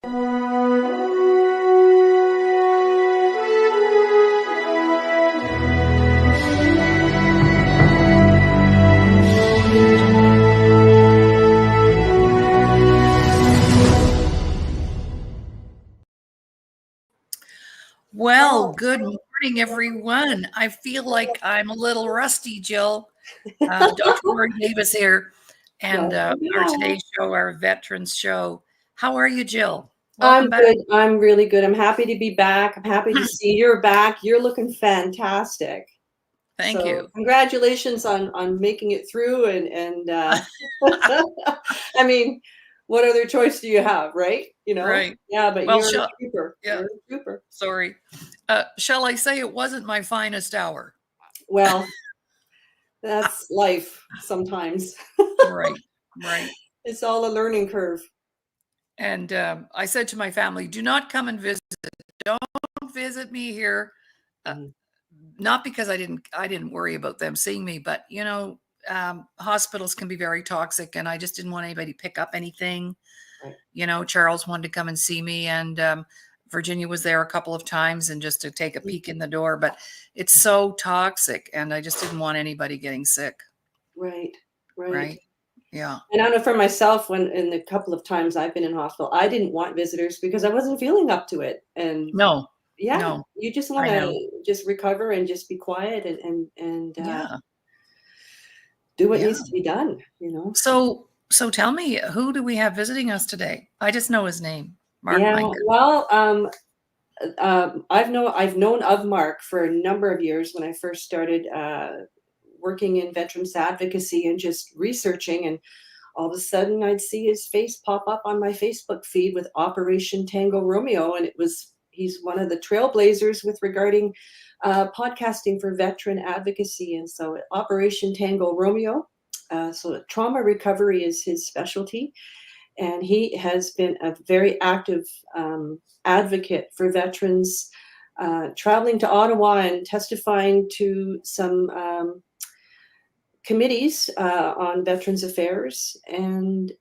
Well, good morning, everyone. I feel like I'm a little rusty, Jill. Dr. Laurie Davis here, and our today's show, our veterans show. How are you, Jill? Welcome back. Good. I'm really good. I'm happy to be back. I'm happy to see you're back. You're looking fantastic. Thank you. Congratulations on making it through. And I mean, what other choice do you have, right? You know, right? Yeah, but you're a trooper. Yeah. You're a trooper. Sorry. Shall I say it wasn't my finest hour? Well, that's life sometimes. Right. It's all a learning curve. And I said to my family, do not come and visit. Don't visit me here. Not because I didn't worry about them seeing me, but you know, hospitals can be very toxic, and I just didn't want anybody to pick up anything. Right. You know, Charles wanted to come and see me, and Virginia was there a couple of times and just to take a peek in the door, but it's so toxic, and I just didn't want anybody getting sick. Right. Yeah. And I know for myself, when in the couple of times I've been in hospital, I didn't want visitors because I wasn't feeling up to it. And you just want to just recover and just be quiet and do what needs to be done, you know. So tell me, who do we have visiting us today? I just know his name, Mark Meincke. Well, I've known of Mark for a number of years when I first started working in veterans advocacy and just researching, and all of a sudden I'd see his face pop up on my Facebook feed with Operation Tango Romeo, and he's one of the trailblazers with regarding podcasting for veteran advocacy. And so Operation Tango Romeo, so trauma recovery is his specialty, and he has been a very active advocate for veterans, traveling to Ottawa and testifying to some committees on Veterans Affairs, and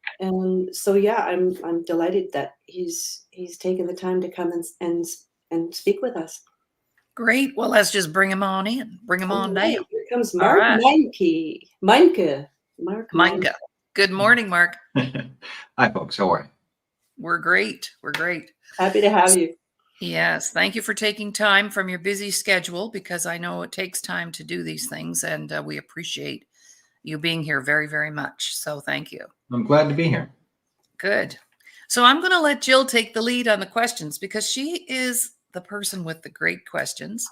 so I'm delighted that he's taken the time to come and speak with us. Great. Well, let's just bring him on in. Bring him on down. Here comes Mark Meincke. Mark Meincke. Good morning, Mark. Hi, folks. How are you? We're great. Happy to have you. Yes. Thank you for taking time from your busy schedule, because I know it takes time to do these things, and we appreciate you being here very, very much. So thank you. I'm glad to be here. Good. So I'm going to let Jill take the lead on the questions, because she is the person with the great questions.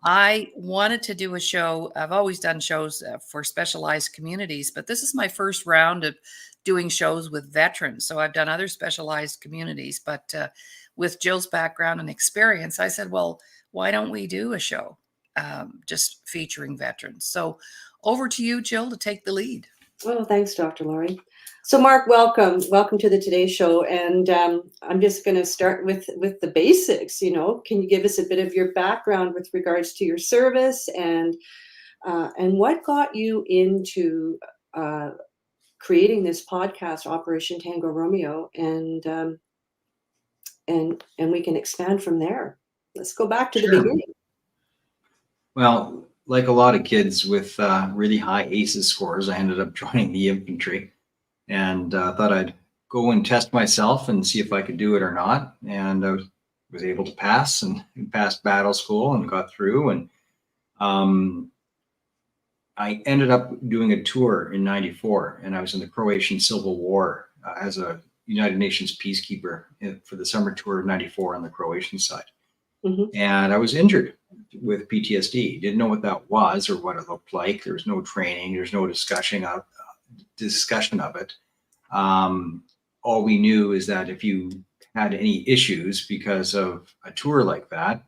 I wanted to do a show. I've always done shows for specialized communities, but this is my first round of doing shows with veterans. So I've done other specialized communities, but with Jill's background and experience, I said, well, why don't we do a show just featuring veterans? So over to you, Jill, to take the lead. Well, thanks, Dr. Laurie. So Mark, welcome to the Today Show. And I'm just going to start with the basics. You know, can you give us a bit of your background with regards to your service and what got you into creating this podcast, Operation Tango Romeo, and we can expand from there. Let's go back to the beginning. Well, like a lot of kids with really high ACEs scores, I ended up joining the infantry, and thought I'd go and test myself and see if I could do it or not. And I was able to pass and passed battle school and got through. And I ended up doing a tour in '94, and I was in the Croatian Civil War as a United Nations peacekeeper for the summer tour of '94 on the Croatian side. Mm-hmm. And I was injured with PTSD. Didn't know what that was or what it looked like. There was no training. There's no discussion of it. All we knew is that if you had any issues because of a tour like that,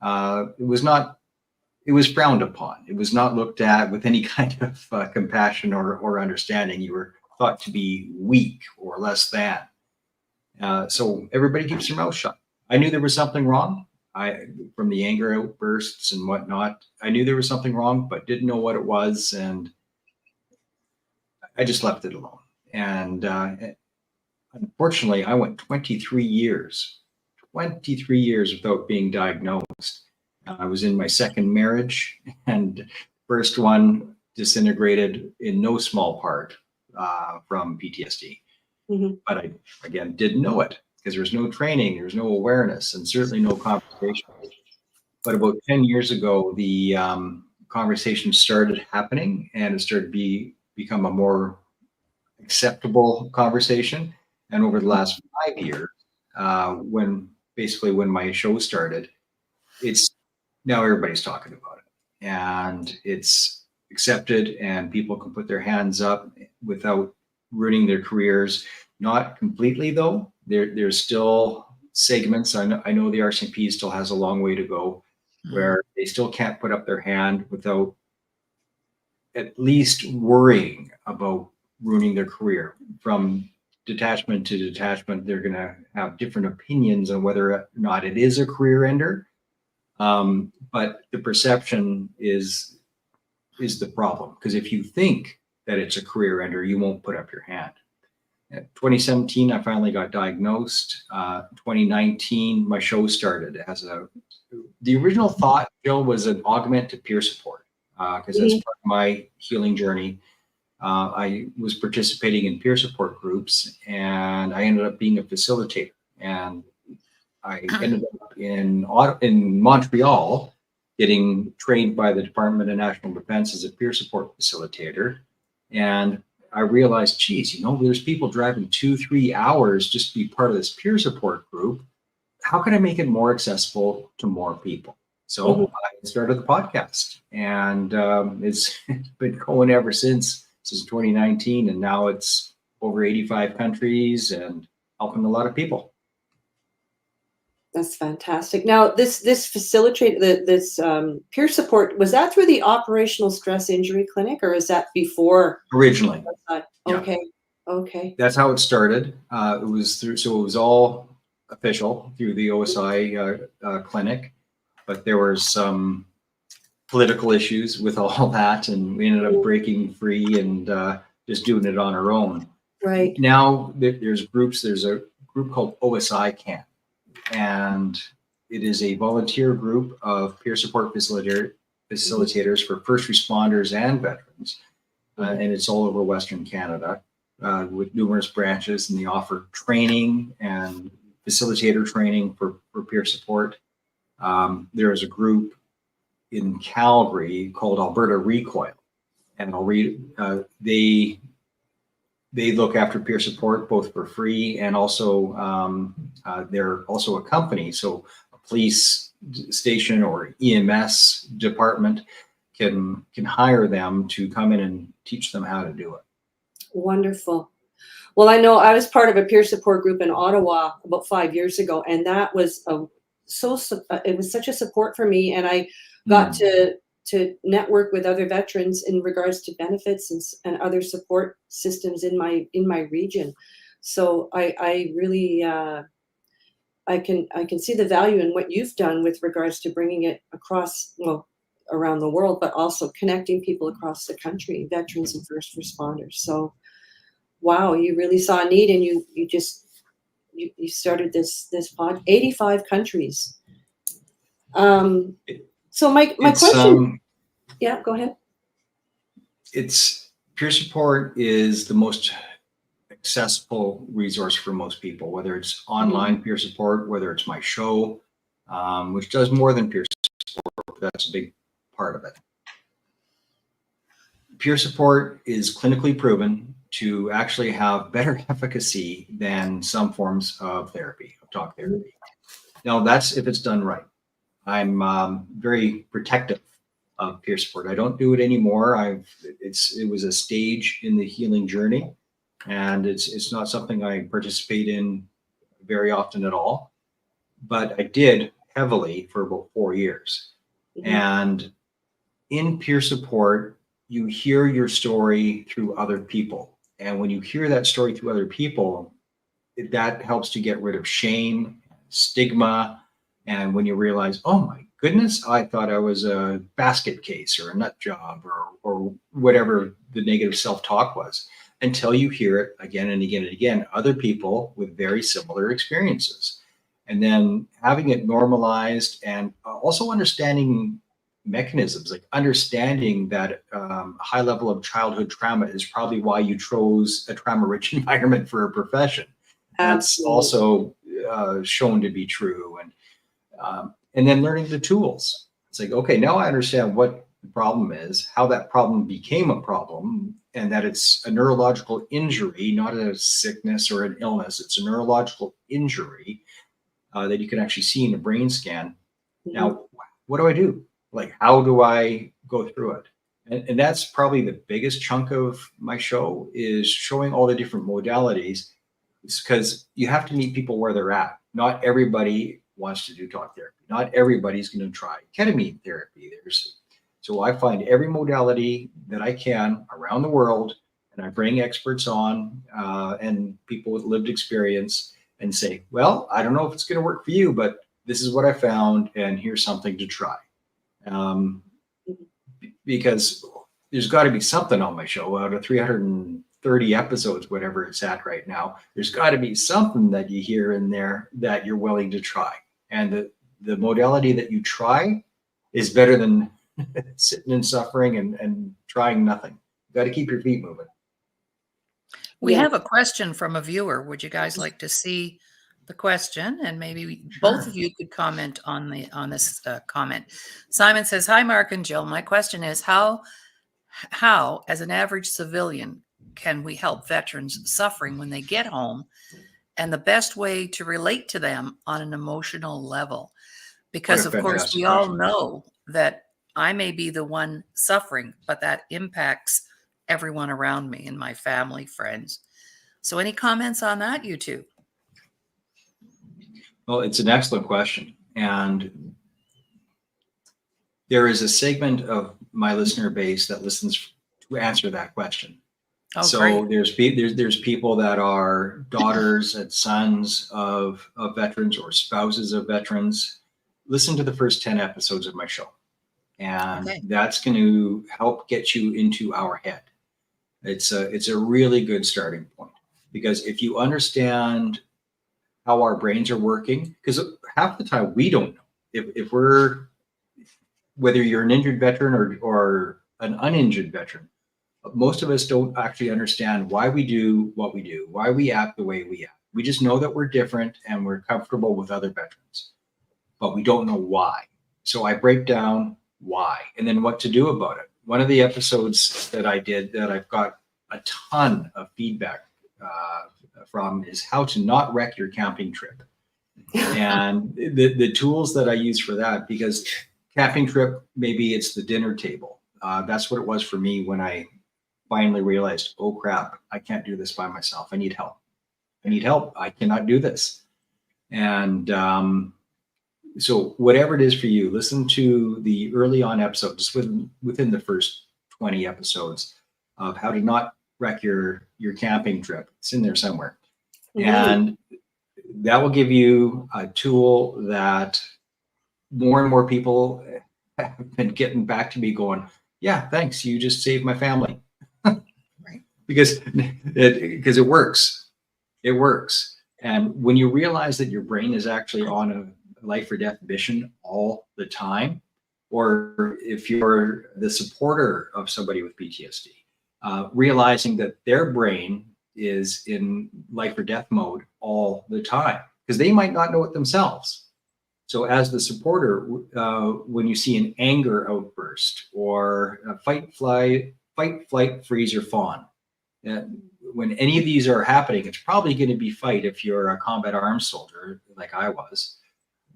it was frowned upon. It was not looked at with any kind of compassion or understanding. You were thought to be weak or less than. So everybody keeps their mouth shut. I knew there was something wrong. From the anger outbursts and whatnot, I knew there was something wrong, but didn't know what it was. And I just left it alone. And unfortunately, I went 23 years without being diagnosed. I was in my second marriage, and first one disintegrated in no small part from PTSD. Mm-hmm. But I, again, didn't know it because there was no training, there was no awareness, and certainly no conversation. But about 10 years ago, the conversation started happening, and it started become a more acceptable conversation. And over the last 5 years, when my show started, it's now everybody's talking about it, and it's accepted, and people can put their hands up without ruining their careers. Not completely, though. There's still segments. I know the RCMP still has a long way to go, where they still can't put up their hand without at least worrying about ruining their career. From detachment to detachment, they're going to have different opinions on whether or not it is a career ender. But the perception is the problem, because if you think that it's a career ender, you won't put up your hand. In 2017, I finally got diagnosed. 2019, my show started as the original thought, Jill, was an augment to peer support, because that's part of my healing journey. I was participating in peer support groups, and I ended up being a facilitator. And I ended up in Montreal getting trained by the Department of National Defense as a peer support facilitator. And I realized, geez, there's people driving 2-3 hours just to be part of this peer support group. How can I make it more accessible to more people? So I started the podcast, and it's been going ever since 2019. And now it's over 85 countries and helping a lot of people. That's fantastic. Now, this facilitate this peer support, was that through the Operational Stress Injury Clinic, or is that before? Originally. Okay. Yeah. Okay. That's how it started. It was all official through the OSI clinic, but there were some political issues with all that, and we ended up breaking free and just doing it on our own. Right. Now there's groups. There's a group called OSI Camp, and it is a volunteer group of peer support facilitators for first responders and veterans, and it's all over Western Canada with numerous branches, and they offer training and facilitator training for peer support. There is a group in Calgary called Alberta Recoil, and they look after peer support both for free, and also they're also a company. So a police station or EMS department can hire them to come in and teach them how to do it. Wonderful. Well, I know I was part of a peer support group in Ottawa about 5 years ago, and that was it was such a support for me, and I got to network with other veterans in regards to benefits and other support systems in my region. So I really I can see the value in what you've done with regards to bringing it across, around the world, but also connecting people across the country, veterans and first responders. So, wow, you really saw a need, and you started this pod. 85 countries. So my question. Yeah, go ahead. It's peer support is the most accessible resource for most people, whether it's online peer support, whether it's my show, which does more than peer support. That's a big part of it. Peer support is clinically proven to actually have better efficacy than some forms of therapy, of talk therapy. Now, that's if it's done right. I'm very protective of peer support. I don't do it anymore. It was a stage in the healing journey, and it's not something I participate in very often at all. But I did heavily for about 4 years. And in peer support, you hear your story through other people. And when you hear that story through other people, that helps to get rid of shame, stigma. And when you realize, oh my goodness, I thought I was a basket case or a nut job or whatever the negative self-talk was. until you hear it again and again and again, other people with very similar experiences. And then having it normalized, and also understanding mechanisms, like understanding that high level of childhood trauma is probably why you chose a trauma-rich environment for a profession. That's Absolutely. also shown to be true. And then learning the tools. It's like, okay, now I understand what the problem is, how that problem became a problem, and that it's a neurological injury, not a sickness or an illness. It's a neurological injury that you can actually see in a brain scan. Now, what do I do? Like, how do I go through it? And that's probably the biggest chunk of my show, is showing all the different modalities, because you have to meet people where they're at. Not everybody wants to do talk therapy. Not everybody's going to try ketamine therapy. So I find every modality that I can around the world, and I bring experts on and people with lived experience, and say, well, I don't know if it's going to work for you, but this is what I found, and here's something to try. Because there's got to be something on my show out of 330 episodes, whatever it's at right now. There's got to be something that you hear in there that you're willing to try. And the modality that you try is better than sitting and suffering and trying nothing. You got to keep your feet moving. We Yeah. have a question from a viewer. Would you guys like to see the question? And maybe Sure. both of you could comment on this comment. Simon says, "Hi, Mark and Jill. My question is, how, as an average civilian, can we help veterans suffering when they get home, and the best way to relate to them on an emotional level? Because, What a of course, fantastic we all question. know that I may be the one suffering, but that impacts everyone around me and my family, friends." So any comments on that, you two? Well, it's an excellent question. And there is a segment of my listener base that listens to answer that question. Oh, So great. there's people that are daughters and sons of veterans, or spouses of veterans. Listen to the first 10 episodes of my show. And Okay. that's going to help get you into our head. It's a really good starting point, because if you understand how our brains are working, because half the time we don't know if we're, whether you're an injured veteran or an uninjured veteran, most of us don't actually understand why we do what we do, why we act the way we act. We just know that we're different and we're comfortable with other veterans, but we don't know why. So I break down why and then what to do about it. One of the episodes that I did that I've got a ton of feedback from is how to not wreck your camping trip. And the tools that I use for that, because camping trip, maybe it's the dinner table. That's what it was for me when I finally realized, oh crap, I can't do this by myself. I need help. I need help. I cannot do this. And so whatever it is for you, listen to the early on episodes, just within the first 20 episodes, of how to not wreck your camping trip. It's in there somewhere. And that will give you a tool that more and more people have been getting back to me going, yeah, thanks. You just saved my family. Right. Because it works. It works. And when you realize that your brain is actually on a life or death mission all the time, or if you're the supporter of somebody with PTSD, realizing that their brain is in life or death mode all the time, because they might not know it themselves. So as the supporter, when you see an anger outburst or a fight, flight, freeze, or fawn, when any of these are happening, it's probably going to be fight if you're a combat arms soldier like I was,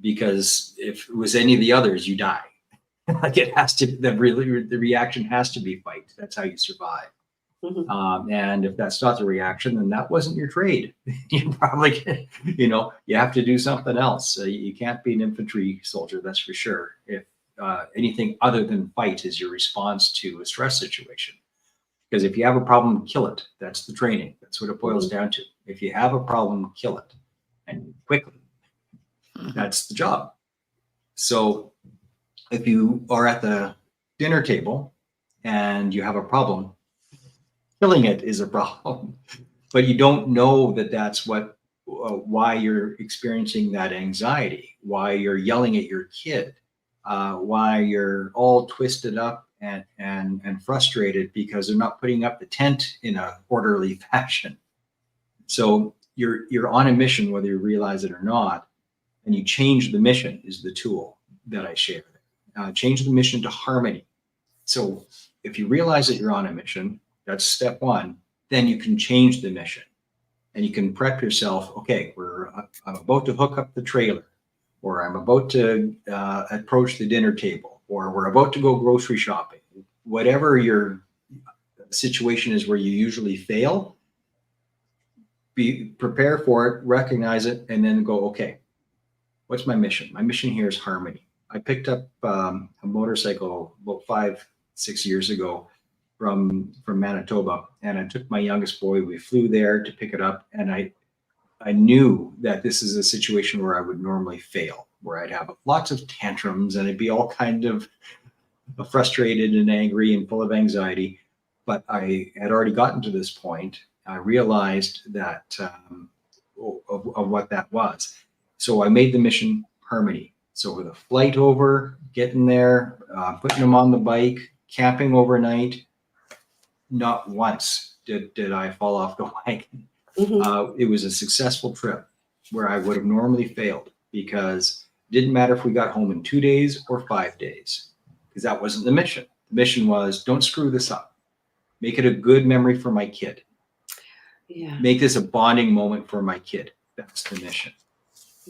because if it was any of the others, you die. Like it has to, the reaction has to be fight. That's how you survive. And if that's not the reaction, then that wasn't your trade. You probably, you have to do something else. You can't be an infantry soldier, that's for sure, if anything other than fight is your response to a stress situation. Because if you have a problem, kill it. That's the training. That's what it boils down to. If you have a problem, kill it, and quickly. That's the job. So if you are at the dinner table and you have a problem, killing it is a problem, but you don't know that that's why you're experiencing that anxiety, why you're yelling at your kid, why you're all twisted up and frustrated because they're not putting up the tent in a orderly fashion. So you're on a mission, whether you realize it or not, and you change the mission is the tool that I share. Change the mission to harmony. So if you realize that you're on a mission, that's step one. Then you can change the mission, and you can prep yourself. Okay, I'm about to hook up the trailer, or I'm about to approach the dinner table, or we're about to go grocery shopping. Whatever your situation is where you usually fail, prepare for it, recognize it, and then go, okay, what's my mission? My mission here is harmony. I picked up a motorcycle about 5-6 years ago from Manitoba, and I took my youngest boy. We flew there to pick it up, and I knew that this is a situation where I would normally fail, where I'd have lots of tantrums and I'd be all kind of frustrated and angry and full of anxiety. But I had already gotten to this point. I realized that of what that was. So I made the mission harmony. So with a flight over, getting there, putting them on the bike, camping overnight, not once did I fall off the wagon. It was a successful trip where I would have normally failed, because it didn't matter if we got home in 2 days or 5 days, because that wasn't the mission. The mission was, don't screw this up. Make it a good memory for my kid. Yeah. Make this a bonding moment for my kid. That's the mission.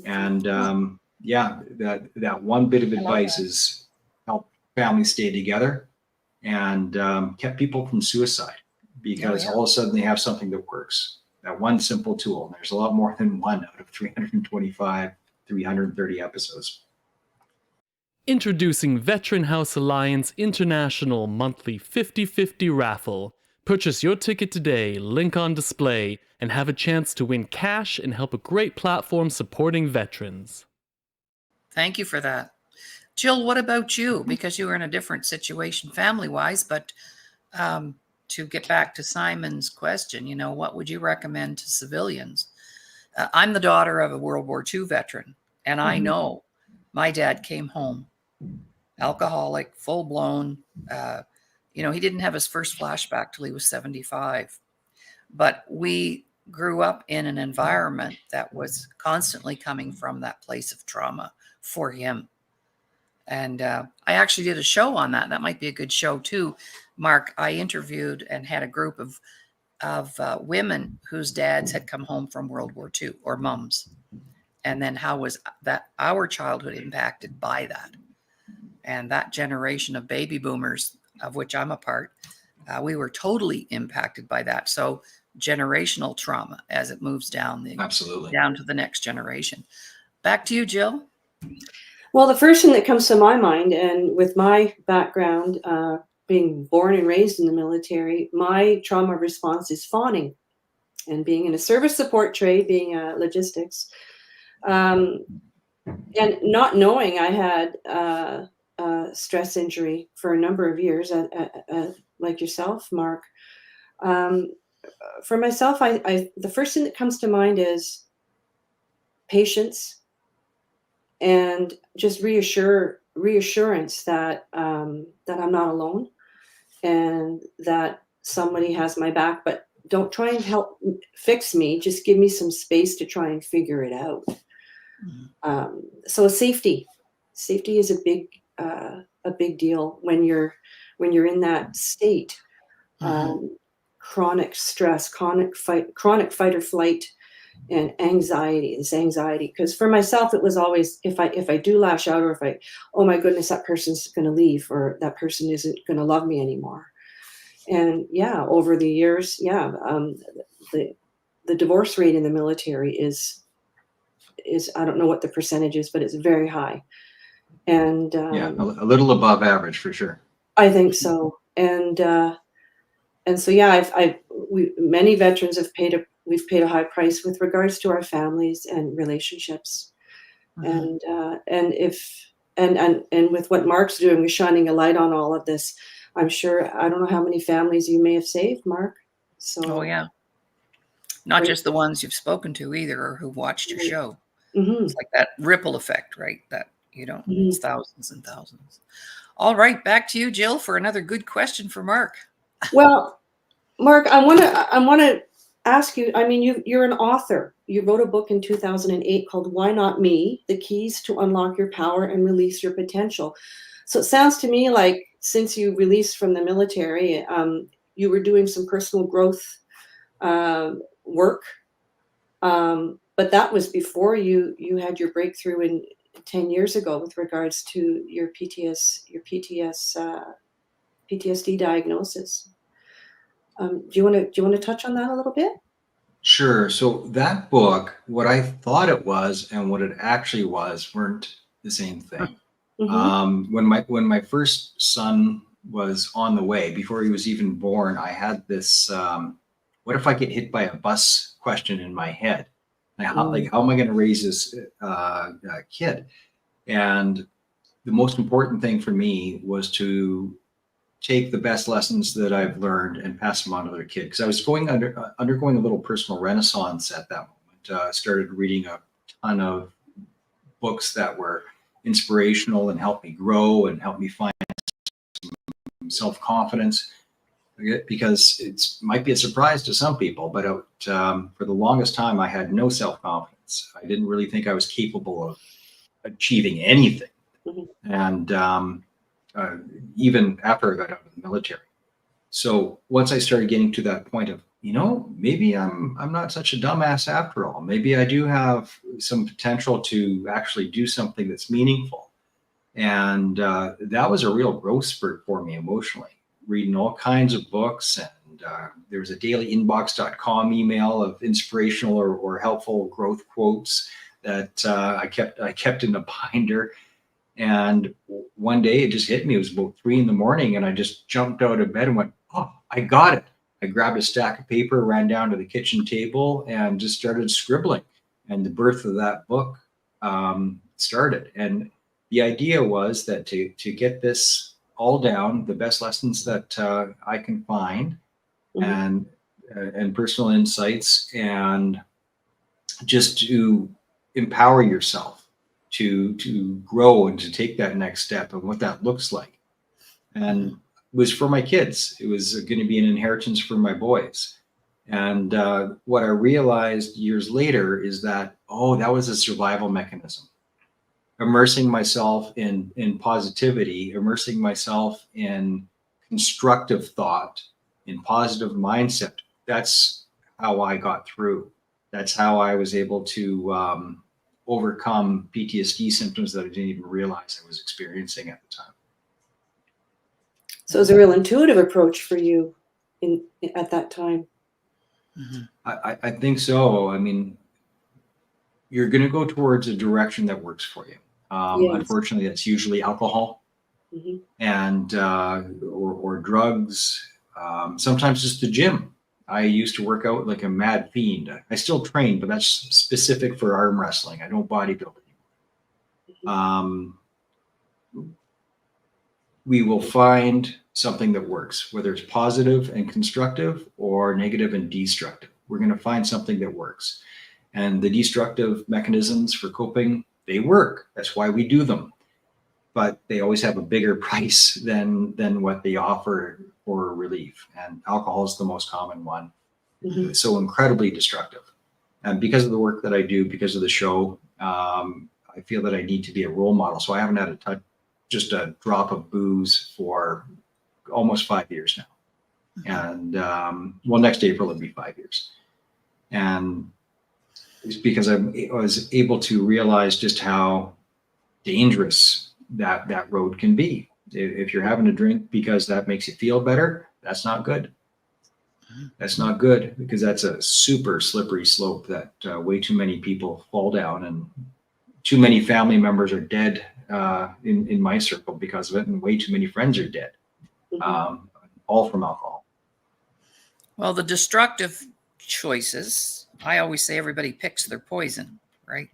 And that one bit of advice is help families stay together and kept people from suicide, because all of a sudden they have something that works. That one simple tool. And there's a lot more than one out of 325, 330 episodes. Introducing Veteran House Alliance International Monthly 50/50 Raffle. Purchase your ticket today, link on display, and have a chance to win cash and help a great platform supporting veterans. Thank you for that. Jill, what about you? Because you were in a different situation family-wise, but to get back to Simon's question, what would you recommend to civilians? I'm the daughter of a World War II veteran, and I know my dad came home alcoholic, full-blown. He didn't have his first flashback till he was 75. But we grew up in an environment that was constantly coming from that place of trauma for him. And I actually did a show on that. That might be a good show too, Mark. I interviewed and had a group of women whose dads had come home from World War II, or mums. And then how was that our childhood impacted by that? And that generation of baby boomers, of which I'm a part, we were totally impacted by that. So generational trauma as it moves down to the next generation. Back to you, Jill. Well, the first thing that comes to my mind, and with my background, being born and raised in the military, my trauma response is fawning. And being in a service support trade, being logistics, and not knowing I had stress injury for a number of years, like yourself, Mark. For myself, the first thing that comes to mind is patience, and just reassurance that that I'm not alone, and that somebody has my back. But don't try and help fix me. Just give me some space to try and figure it out. So safety is a big deal when you're in that state. Chronic stress, chronic fight or flight, and anxiety. Because for myself, it was always, if I do lash out, or oh my goodness, that person's going to leave, or that person isn't going to love me anymore. And over the years, the divorce rate in the military is I don't know what the percentage is, but it's very high. And a little above average for sure. I think so. And so many veterans we've paid a high price with regards to our families and relationships. And with what Mark's doing, we're shining a light on all of this. I'm sure, I don't know how many families you may have saved, Mark. So, Oh, yeah. Not Great. just the ones you've spoken to either or who watched your show. hmm It's like that ripple effect, right? That, hmm it's thousands and thousands. All right, back to you, Jill, for another good question for Mark. Well, Mark, I want to ask you. I mean, you're an author. You wrote a book in 2008 called "Why Not Me: The Keys to Unlock Your Power and Release Your Potential." So it sounds to me like since you released from the military, you were doing some personal growth work. But that was before you had your breakthrough in 10 years ago with regards to your PTSD diagnosis. Do you want to touch on that a little bit? Sure. So that book, what I thought it was and what it actually was weren't the same thing. Mm-hmm. When my first son was on the way, before he was even born, I had this what if I get hit by a bus question in my head? How am I going to raise this kid? And the most important thing for me was to take the best lessons that I've learned and pass them on to other kids. Because I was undergoing a little personal renaissance at that moment. Started reading a ton of books that were inspirational and helped me grow and helped me find self-confidence. Because it might be a surprise to some people, but for the longest time, I had no self-confidence. I didn't really think I was capable of achieving anything. Mm-hmm. And even after I got out of the military. So once I started getting to that point of, maybe I'm not such a dumbass after all. Maybe I do have some potential to actually do something that's meaningful. And that was a real growth spurt for me emotionally, reading all kinds of books. And there was a dailyinbox.com email of inspirational or helpful growth quotes that I kept in a binder. And one day it just hit me. It was about 3 a.m. and I just jumped out of bed and went, "Oh, I got it." I grabbed a stack of paper, ran down to the kitchen table and just started scribbling. And the birth of that book started. And the idea was that to get this all down, the best lessons that I can find, Mm-hmm. and personal insights, and just to empower yourself to grow and to take that next step and what that looks like. And it was for my kids. It was going to be an inheritance for my boys. And what I realized years later is that, that was a survival mechanism. Immersing myself in positivity, immersing myself in constructive thought, in positive mindset. That's how I got through. That's how I was able to overcome PTSD symptoms that I didn't even realize I was experiencing at the time. So it was a real intuitive approach for you at that time. Mm-hmm. I think so. I mean, you're going to go towards a direction that works for you. Yes. Unfortunately, that's usually alcohol Mm-hmm. and or drugs. Sometimes just the gym. I used to work out like a mad fiend. I still train, but that's specific for arm wrestling. I don't bodybuild anymore. We will find something that works, whether it's positive and constructive or negative and destructive. We're going to find something that works. And the destructive mechanisms for coping, they work. That's why we do them. But they always have a bigger price than what they offer for relief. And alcohol is the most common one. Mm-hmm. It's so incredibly destructive. And because of the work that I do, because of the show, I feel that I need to be a role model. So I haven't had just a drop of booze for almost 5 years now. And next April it'll be 5 years. And it's because I was able to realize just how dangerous that road can be. If you're having a drink because that makes you feel better, that's not good. That's not good, because that's a super slippery slope that way too many people fall down, and too many family members are dead in my circle because of it, and way too many friends are dead, all from alcohol. Well, the destructive choices, I always say everybody picks their poison, right?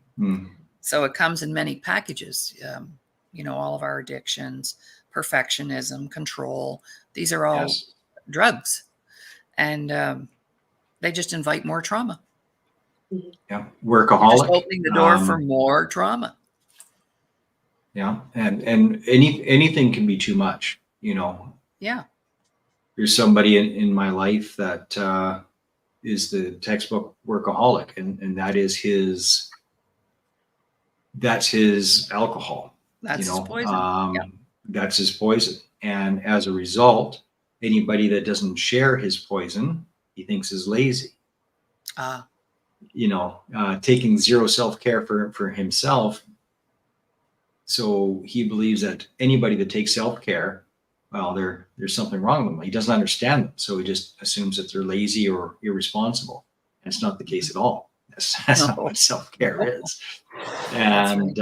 So it comes in many packages. All of our addictions, perfectionism, control, these are all drugs. And They just invite more trauma. Yeah, You're workaholic. just opening the door for more trauma. Yeah, and anything can be too much. Yeah. There's somebody in my life that is the textbook workaholic, and that's his alcohol. That's his poison. That's his poison. And as a result, anybody that doesn't share his poison, he thinks is lazy. Taking zero self-care for himself. So he believes that anybody that takes self-care, well, there's something wrong with them. He doesn't understand them. So he just assumes that they're lazy or irresponsible. And it's not the case at all. That's not what self-care is. And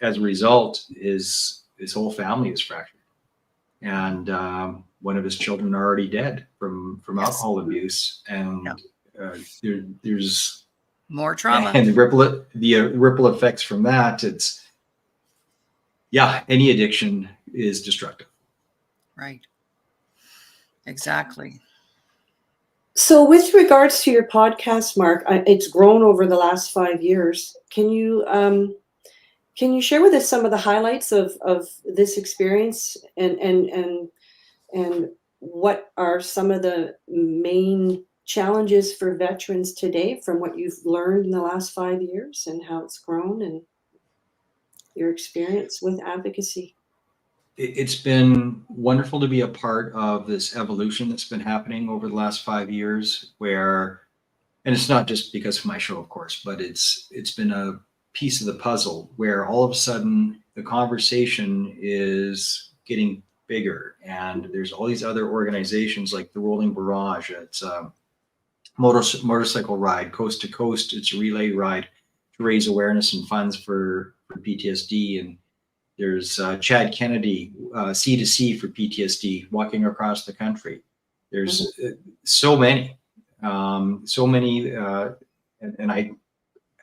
as a result, his whole family is fractured. And one of his children are already dead from alcohol abuse. And there's more trauma. And the ripple effects from that, any addiction is destructive. Right. Exactly. So with regards to your podcast, Mark, it's grown over the last 5 years. Can you share with us some of the highlights of this experience and what are some of the main challenges for veterans today from what you've learned in the last 5 years and how it's grown and your experience with advocacy? It's been wonderful to be a part of this evolution that's been happening over the last 5 years and it's not just because of my show, of course, but it's been a piece of the puzzle where all of a sudden the conversation is getting bigger and there's all these other organizations like the Rolling Barrage. It's a motorcycle ride, coast to coast. It's a relay ride to raise awareness and funds for PTSD. And there's Chad Kennedy, C2C for PTSD, walking across the country. There's so many, and I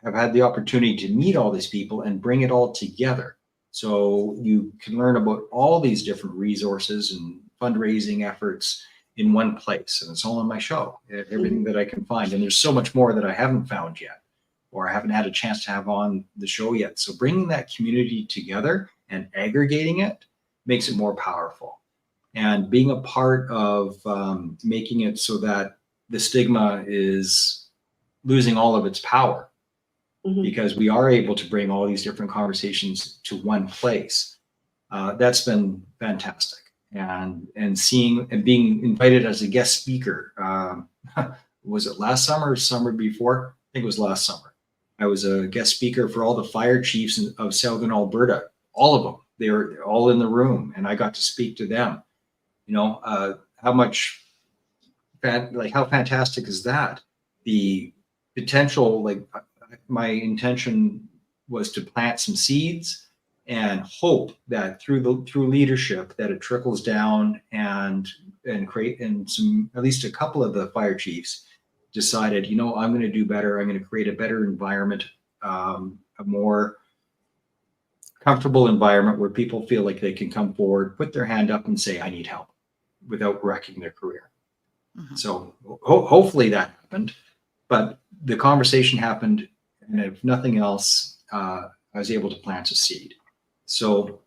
have had the opportunity to meet all these people and bring it all together. So you can learn about all these different resources and fundraising efforts in one place. And it's all on my show, everything that I can find. And there's so much more that I haven't found yet, or I haven't had a chance to have on the show yet. So bringing that community together and aggregating it makes it more powerful. And being a part of making it so that the stigma is losing all of its power, because we are able to bring all these different conversations to one place. That's been fantastic. And seeing and being invited as a guest speaker, was it last summer or summer before? I think it was last summer. I was a guest speaker for all the fire chiefs of Southern Alberta, all of them. They were all in the room and I got to speak to them. How fantastic is that? The potential, my intention was to plant some seeds and hope that through leadership that it trickles down and create, and at least a couple of the fire chiefs decided, I'm going to do better. I'm going to create a better environment, a more comfortable environment where people feel like they can come forward, put their hand up and say, I need help, without wrecking their career. So hopefully that happened, but the conversation happened, and if nothing else, I was able to plant a seed. So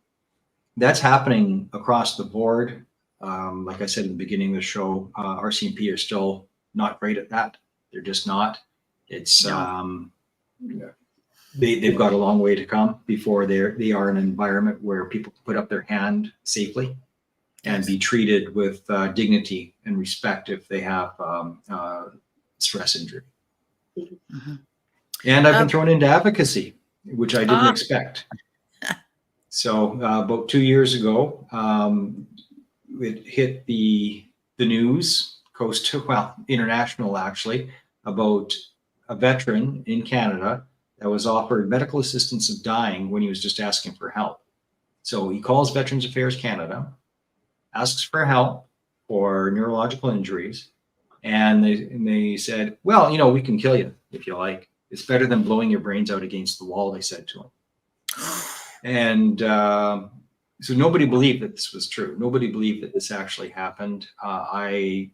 that's happening across the board. Like I said in the beginning of the show, RCMP are still not great at that. They're just not. It's they've got a long way to come before they are in an environment where people can put up their hand safely and be treated with dignity and respect if they have stress injury. And I've been thrown into advocacy, which I didn't expect. So about 2 years ago, it hit the news, international actually, about a veteran in Canada that was offered medical assistance of dying when he was just asking for help. So he calls Veterans Affairs Canada, asks for help for neurological injuries, and they said, well, we can kill you if you like. It's better than blowing your brains out against the wall, they said to him. And so nobody believed that this was true. Nobody believed that this actually happened. I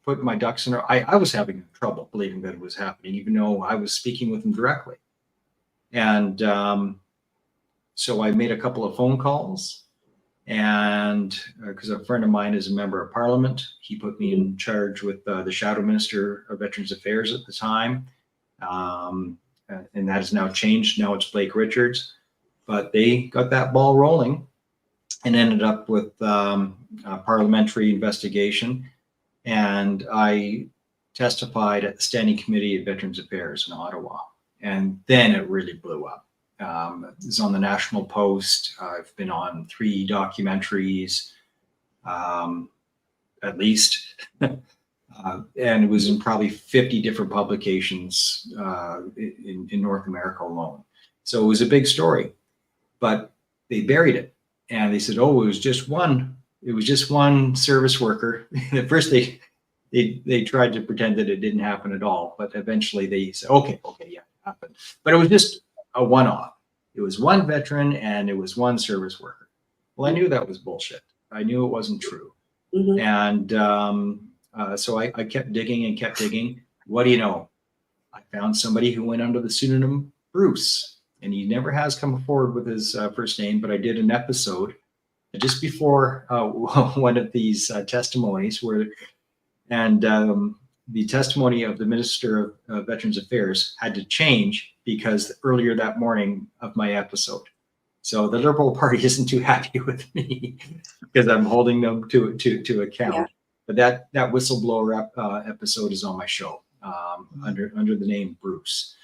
put my ducks in a row. I was having trouble believing that it was happening, even though I was speaking with him directly. And so I made a couple of phone calls, and because a friend of mine is a member of parliament, he put me in charge with the shadow minister of Veterans Affairs at the time. And that has now changed. Now it's Blake Richards. But they got that ball rolling and ended up with a parliamentary investigation. And I testified at the Standing Committee of Veterans Affairs in Ottawa. And then it really blew up. It was on the National Post. I've been on 3 documentaries, at least. And it was in probably 50 different publications in North America alone. So it was a big story. But they buried it, and they said, "Oh, it was just one service worker." At first, they tried to pretend that it didn't happen at all, but eventually they said, "Okay, yeah, it happened." But it was just a one-off. It was one veteran, and it was one service worker. Well, I knew that was bullshit. I knew it wasn't true, and so I kept digging and kept digging. What do you know? I found somebody who went under the pseudonym Bruce. And he never has come forward with his first name, but I did an episode just before one of these testimonies and the testimony of the Minister of Veterans Affairs had to change because earlier that morning of my episode. So the Liberal Party isn't too happy with me because I'm holding them to account. Yeah. But that whistleblower episode is on my show under the name Bruce.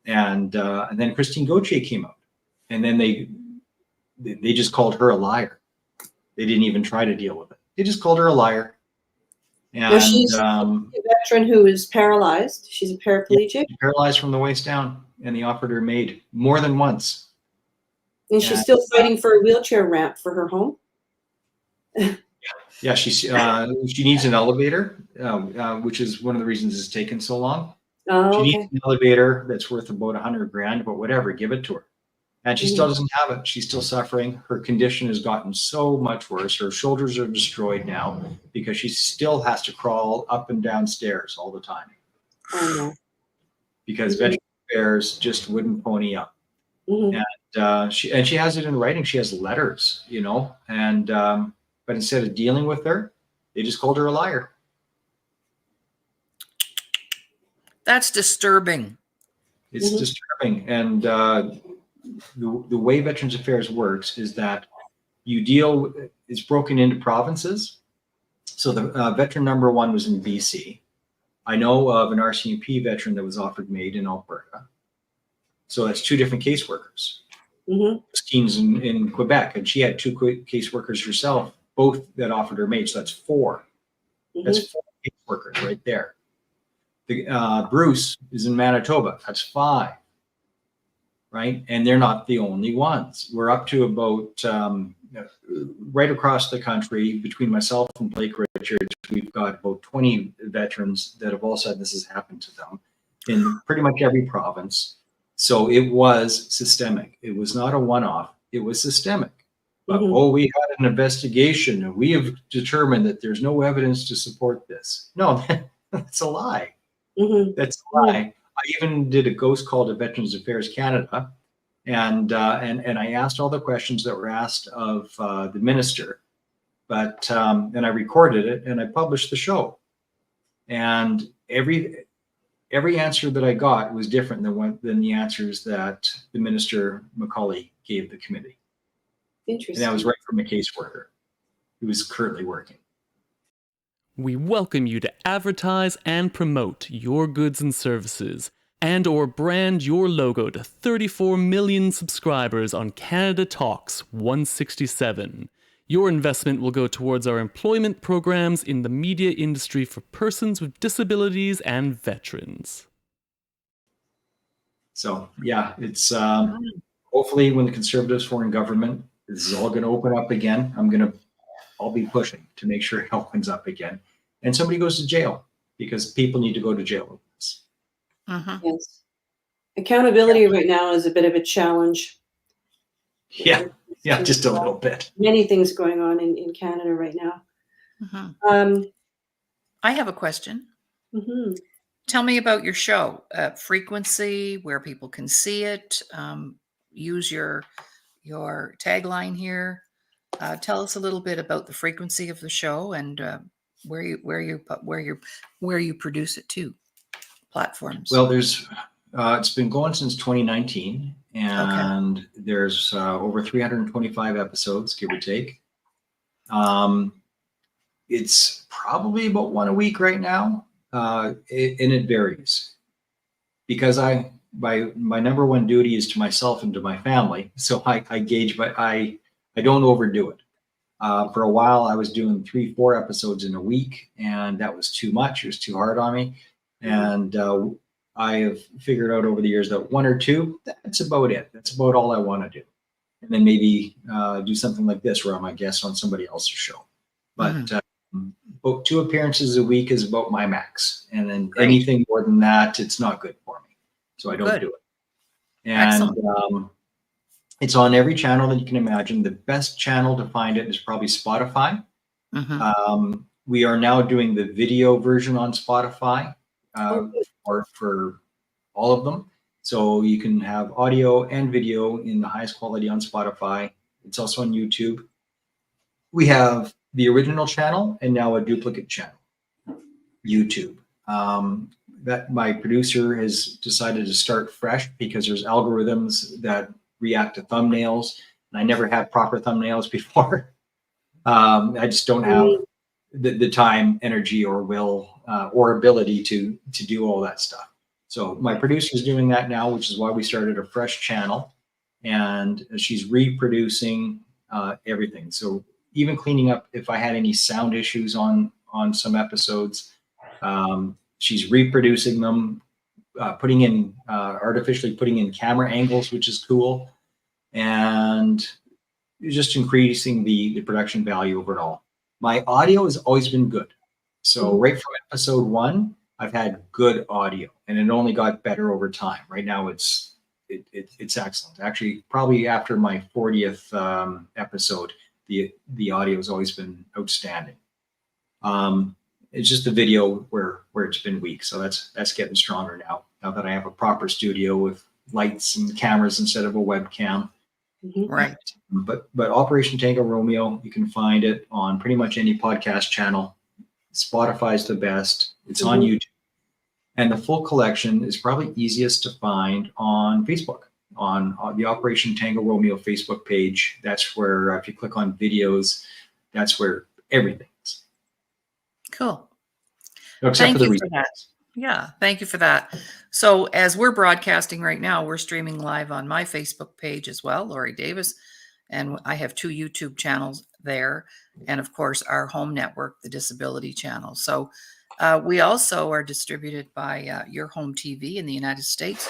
And then Christine Gauthier came out, and then they just called her a liar. They didn't even try to deal with it. They just called her a liar. And now she's a veteran who is paralyzed. She's a paraplegic. Yeah, paralyzed from the waist down, and they offered her maid more than once. And she's still fighting for a wheelchair ramp for her home. Yeah, she needs an elevator, which is one of the reasons it's taken so long. Oh, she needs an elevator that's worth about $100,000, but whatever, give it to her. And she still doesn't have it. She's still suffering. Her condition has gotten so much worse. Her shoulders are destroyed now because she still has to crawl up and down stairs all the time. Oh, no. Because Veterans Affairs just wouldn't pony up. And she has it in writing. She has letters, and but instead of dealing with her, they just called her a liar. That's disturbing. It's disturbing. And the way Veterans Affairs works is that it's broken into provinces. So the veteran number 1 was in BC. I know of an RCMP veteran that was offered maid in Alberta. So that's 2 different caseworkers. Christine's in Quebec, and she had 2 caseworkers herself, both that offered her maid. So that's 4. That's 4 caseworkers right there. Bruce is in Manitoba. That's 5, right? And they're not the only ones. We're up to about right across the country between myself and Blake Richards. We've got about 20 veterans that have all said this has happened to them in pretty much every province. So it was systemic. It was not a one-off. It was systemic. But, we had an investigation and we have determined that there's no evidence to support this. No, that's a lie. That's a lie. I even did a ghost call to Veterans Affairs Canada, and I asked all the questions that were asked of the minister, but and I recorded it and I published the show, and every answer that I got was different than the answers that the minister Macaulay gave the committee. Interesting. And that was right from a caseworker who is currently working. We welcome you to advertise and promote your goods and services and/or brand your logo to 34 million subscribers on Canada Talks 167. Your investment will go towards our employment programs in the media industry for persons with disabilities and veterans. So, yeah, it's hopefully when the Conservatives were in government, this is all going to open up again. I'll be pushing to make sure it opens up again. And somebody goes to jail because people need to go to jail with this. Yes. Accountability right now is a bit of a challenge. Yeah, just a little bit. Many things going on in Canada right now. I have a question. Mhm. Tell me about your show, frequency, where people can see it. Use your tagline here. Tell us a little bit about the frequency of the show and where you produce it to platforms. Well, it's been going since 2019, Okay. and there's over 325 episodes, give or take. Um, it's probably about one a week right now, and it varies because my number one duty is to myself and to my family. So I gauge, but I don't overdo it. For a while, I was doing 3-4 episodes in a week, and that was too much. It was too hard on me. And I have figured out over the years that 1 or 2, that's about it. That's about all I want to do. And then maybe do something like this where I'm a guest on somebody else's show. But about 2 appearances a week is about my max. And then Great. anything more than that, it's not good for me. So I don't Good. do it. And Excellent. it's on every channel that you can imagine. The best channel to find it is probably Spotify. Mhm. We are now doing the video version on Spotify Oh, good. for all of them. So you can have audio and video in the highest quality on Spotify. It's also on YouTube. We have the original channel and now a duplicate channel, YouTube. That my producer has decided to start fresh because there's algorithms that react to thumbnails, and I never had proper thumbnails before. I just don't have the time, energy, or will or ability to do all that stuff. So my producer's doing that now, which is why we started a fresh channel, and she's reproducing everything. So even cleaning up if I had any sound issues on some episodes, she's reproducing them, putting in artificially putting in camera angles, which is cool, and just increasing the production value of it all. My audio has always been good. So right from episode 1, I've had good audio, and it only got better over time. Right now, it's excellent. Actually, probably after my 40th episode, the audio has always been outstanding. It's just the video where it's been weak. So that's getting stronger now. Now that I have a proper studio with lights and cameras instead of a webcam. Right. But Operation Tango Romeo, you can find it on pretty much any podcast channel. Spotify's the best. It's on YouTube. And the full collection is probably easiest to find on Facebook, on the Operation Tango Romeo Facebook page. That's where, if you click on videos, that's where everything is. Cool. Except Thank for the you for that. Yeah, thank you for that. So as we're broadcasting right now, we're streaming live on my Facebook page as well, Laurie Davis, and I have 2 YouTube channels there, and of course our home network, the Disability Channel. So we also are distributed by Your Home TV in the United States,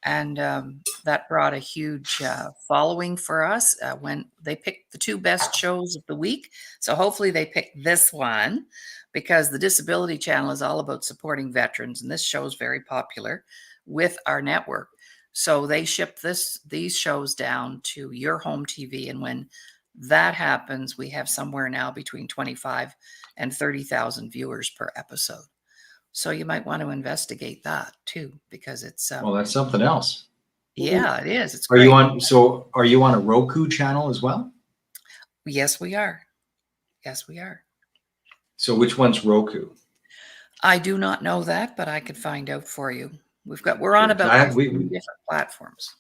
and that brought a huge following for us when they picked the 2 best shows of the week. So hopefully they picked this one, because the Disability Channel is all about supporting veterans, and this show is very popular with our network. So they ship these shows down to Your Home TV, and when that happens, we have somewhere now between 25 and 30,000 viewers per episode. So you might want to investigate that too, because it's Well, that's something else. yeah, it is. It's Are great. are you on a Roku channel as well? Yes, we are. Yes, we are. So which one's Roku? I do not know that, but I could find out for you. We're on Sure, 'cause about 3 we different platforms.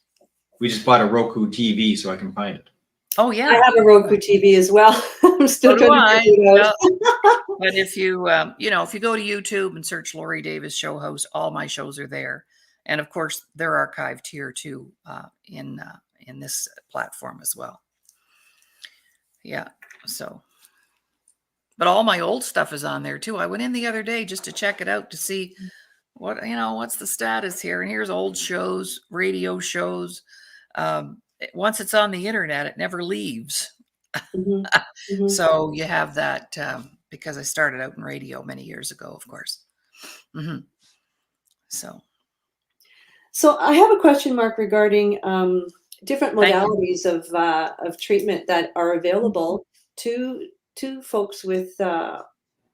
just bought a Roku TV, so I can find it. Oh I yeah. have a Roku TV as well. I'm still So do trying to I. figure it out. Yeah. But if you if you go to YouTube and search Laurie Davis Show Host, all my shows are there, and of course they're archived here too in this platform as well. Yeah. So, but all my old stuff is on there too. I went in the other day just to check it out to see what's the status here, and here's old shows, radio shows. Once it's on the internet, it never leaves. Mhm, mhm. So you have that because I started out in radio many years ago, of course. So So I have a question mark regarding different thank you. modalities of treatment that are available to folks with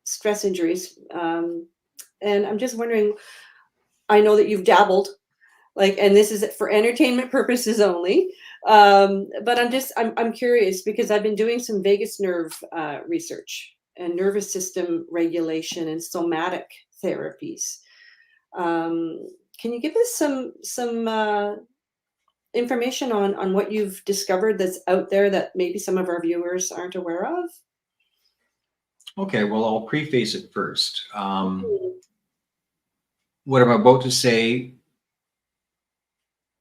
stress injuries. And I'm just wondering, I know that you've dabbled, like, and this is for entertainment purposes only. But I'm curious because I've been doing some vagus nerve research and nervous system regulation and somatic therapies. Can you give us some information on what you've discovered that's out there that maybe some of our viewers aren't aware of? Okay, well, I'll preface it first. What I'm about to say,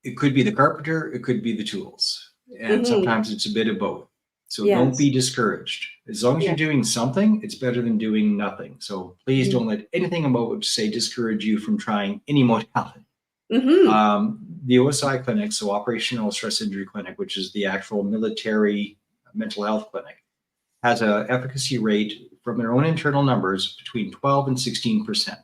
it could be the carpenter, it could be the tools, and sometimes it's a bit of both. So don't be discouraged. As long as you're doing something, it's better than doing nothing. So please don't let anything I'm about to say discourage you from trying any modality. The OSI clinic, so Operational Stress Injury Clinic, which is the actual military mental health clinic, has an efficacy rate from their own internal numbers between 12 and 16%.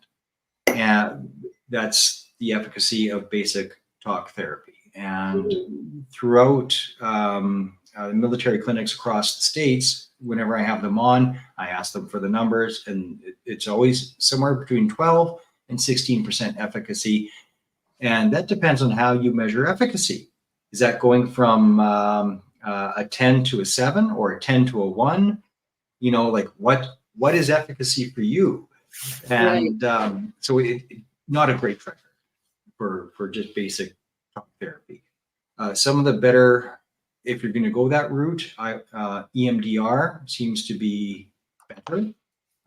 And that's the efficacy of basic talk therapy. And throughout the military clinics across the states, whenever I have them on, I ask them for the numbers, and it's always somewhere between 12 and 16% efficacy. And that depends on how you measure efficacy. Is that going from a 10 to a 7 or a 10 to a 1? You know, like what is efficacy for you? And so not a great tracker for just basic talk therapy. Some of the better, if you're going to go that route, EMDR seems to be better.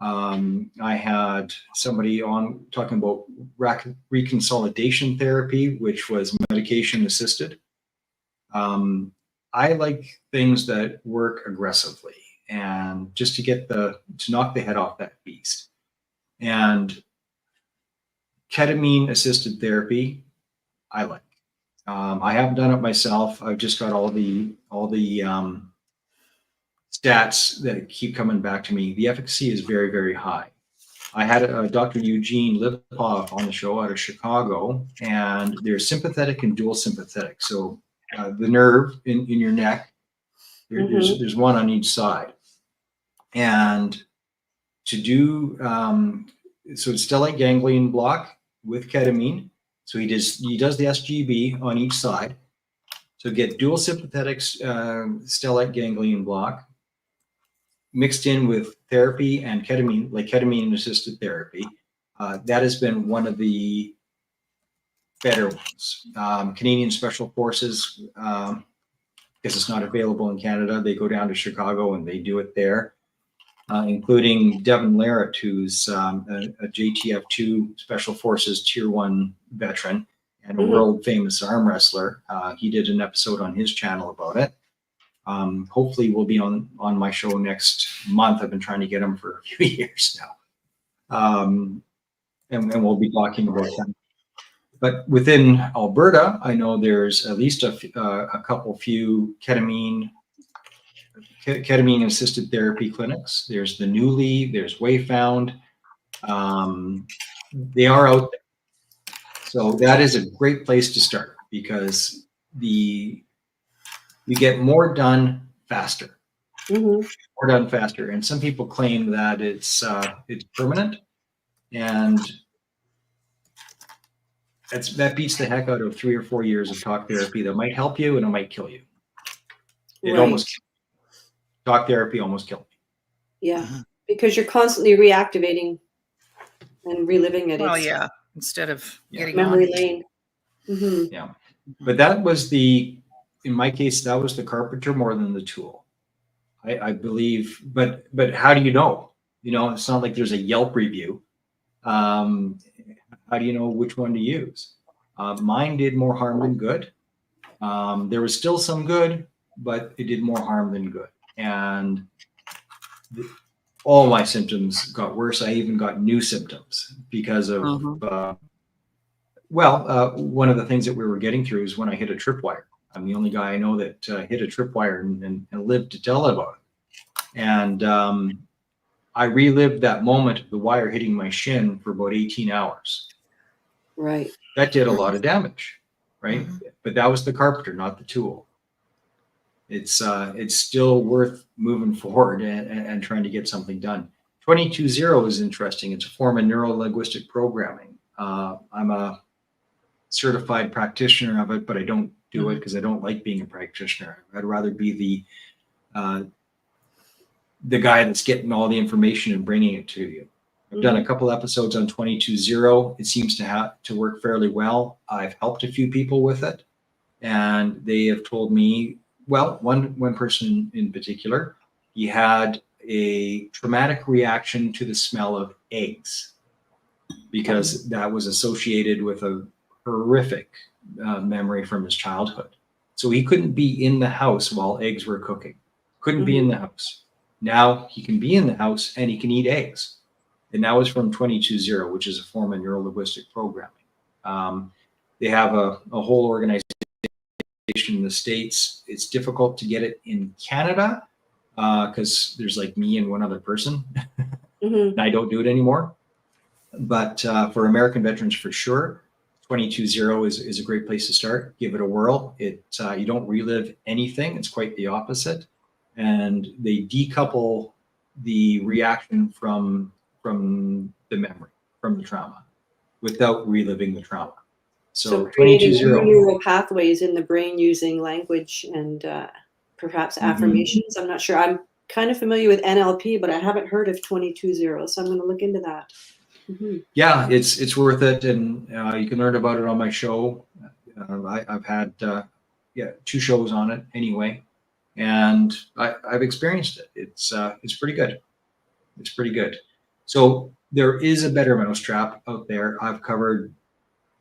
I had somebody on talking about reconsolidation therapy, which was medication assisted. I like things that work aggressively and just to knock the head off that beast. And ketamine assisted therapy, I like. I haven't done it myself. I've just got all the stats that keep coming back to me. The efficacy is very, very high. I had Dr. Eugene Lipoff on the show out of Chicago, and there's sympathetic and dual sympathetic. So the nerve in your neck, there's one on each side. And to do, so it's stellate ganglion block with ketamine. So he does the SGB on each side. So get dual sympathetic stellate ganglion block mixed in with therapy and ketamine, like ketamine assisted therapy. That has been one of the better ones. Canadian Special Forces, because it's not available in Canada, they go down to Chicago and they do it there, including Devin Larratt, who's a JTF2 Special Forces Tier 1 veteran and a world famous arm wrestler. He did an episode on his channel about it. Hopefully we'll be on my show next month. I've been trying to get him for a few years now. And we'll be talking about that. But within Alberta, I know there's at least a few ketamine assisted therapy clinics. There's the Newly, there's Wayfound. They are out there. So that is a great place to start because you get more done faster. More done faster. And some people claim that it's permanent, and that beats the heck out of 3 or 4 years of talk therapy that might help you and it might kill you. Talk therapy almost killed me. Yeah, because you're constantly reactivating and reliving it. Instead of getting memory on. lane. Yeah, but that was in my case, that was the carpenter more than the tool. I believe, but how do you know? You know, it's not like there's a Yelp review. How do you know which one to use? Mine did more harm than good. There was still some good, but it did more harm than good. And all my symptoms got worse. I even got new symptoms because of, one of the things that we were getting through is when I hit a tripwire. I'm the only guy I know that hit a tripwire and lived to tell about it. And I relived that moment of the wire hitting my shin for about 18 hours. Right. That did a lot of damage, right? But that was the carpenter, not the tool. It's still worth moving forward and trying to get something done. 220 is interesting. It's a form of neuro-linguistic programming. I'm a certified practitioner of it, but I don't do it because I don't like being a practitioner. I'd rather be the guy that's getting all the information and bringing it to you. I've done a couple episodes on 220. It seems to work fairly well. I've helped a few people with it, and they have told me, well, one person in particular, he had a traumatic reaction to the smell of eggs because that was associated with a horrific memory from his childhood. So he couldn't be in the house while eggs were cooking. Couldn't be in the house. Now he can be in the house and he can eat eggs. And that was from 220, which is a form of neuro-linguistic programming. They have a whole organization in the States. It's difficult to get it in Canada because there's like me and one other person. And I don't do it anymore. But for American veterans, for sure, 220 is a great place to start. Give it a whirl. You don't relive anything. It's quite the opposite. And they decouple the reaction from the memory, from the trauma, without reliving the trauma. So creating 220. new neural pathways in the brain using language and perhaps affirmations. I'm not sure. I'm kind of familiar with NLP, but I haven't heard of 220, so I'm going to look into that. Yeah, it's worth it, and you can learn about it on my show. I've had 2 shows on it anyway, and I've experienced it. It's pretty good. It's pretty good. So there is a better mousetrap out there. I've covered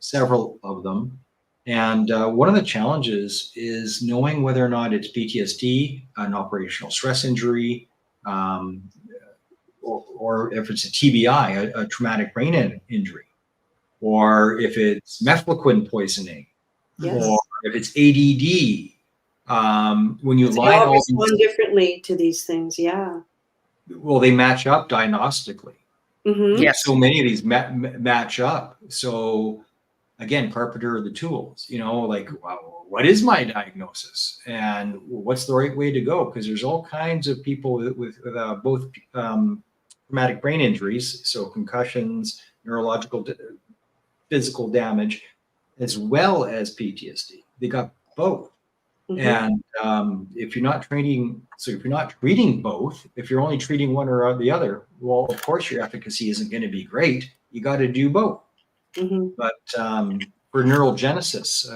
several of them, and one of the challenges is knowing whether or not it's PTSD, an operational stress injury, or if it's a TBI, a traumatic brain injury, or if it's mefloquine poisoning, or if it's ADD. When you line all respond differently to these things, well, they match up diagnostically. Yes. So many of these match up. So again, carpenter of the tools, like, well, what is my diagnosis and what's the right way to go? Because there's all kinds of people with both traumatic brain injuries, so concussions, neurological, physical damage, as well as PTSD. They got both. And if you're not treating both, if you're only treating one or the other, well, of course your efficacy isn't going to be great. You got to do both. But for neurogenesis,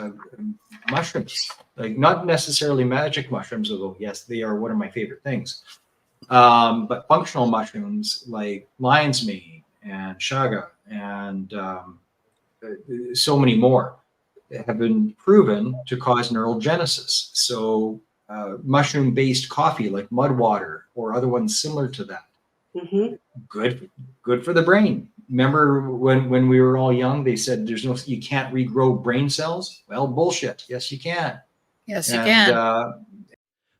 mushrooms, like not necessarily magic mushrooms, although yes, they are one of my favorite things. But functional mushrooms like lion's mane and chaga and so many more have been proven to cause neurogenesis. So mushroom-based coffee like mud water or other ones similar to that, good for the brain. Remember when we were all young, they said you can't regrow brain cells? Well, bullshit. Yes, you can. Yes, you can.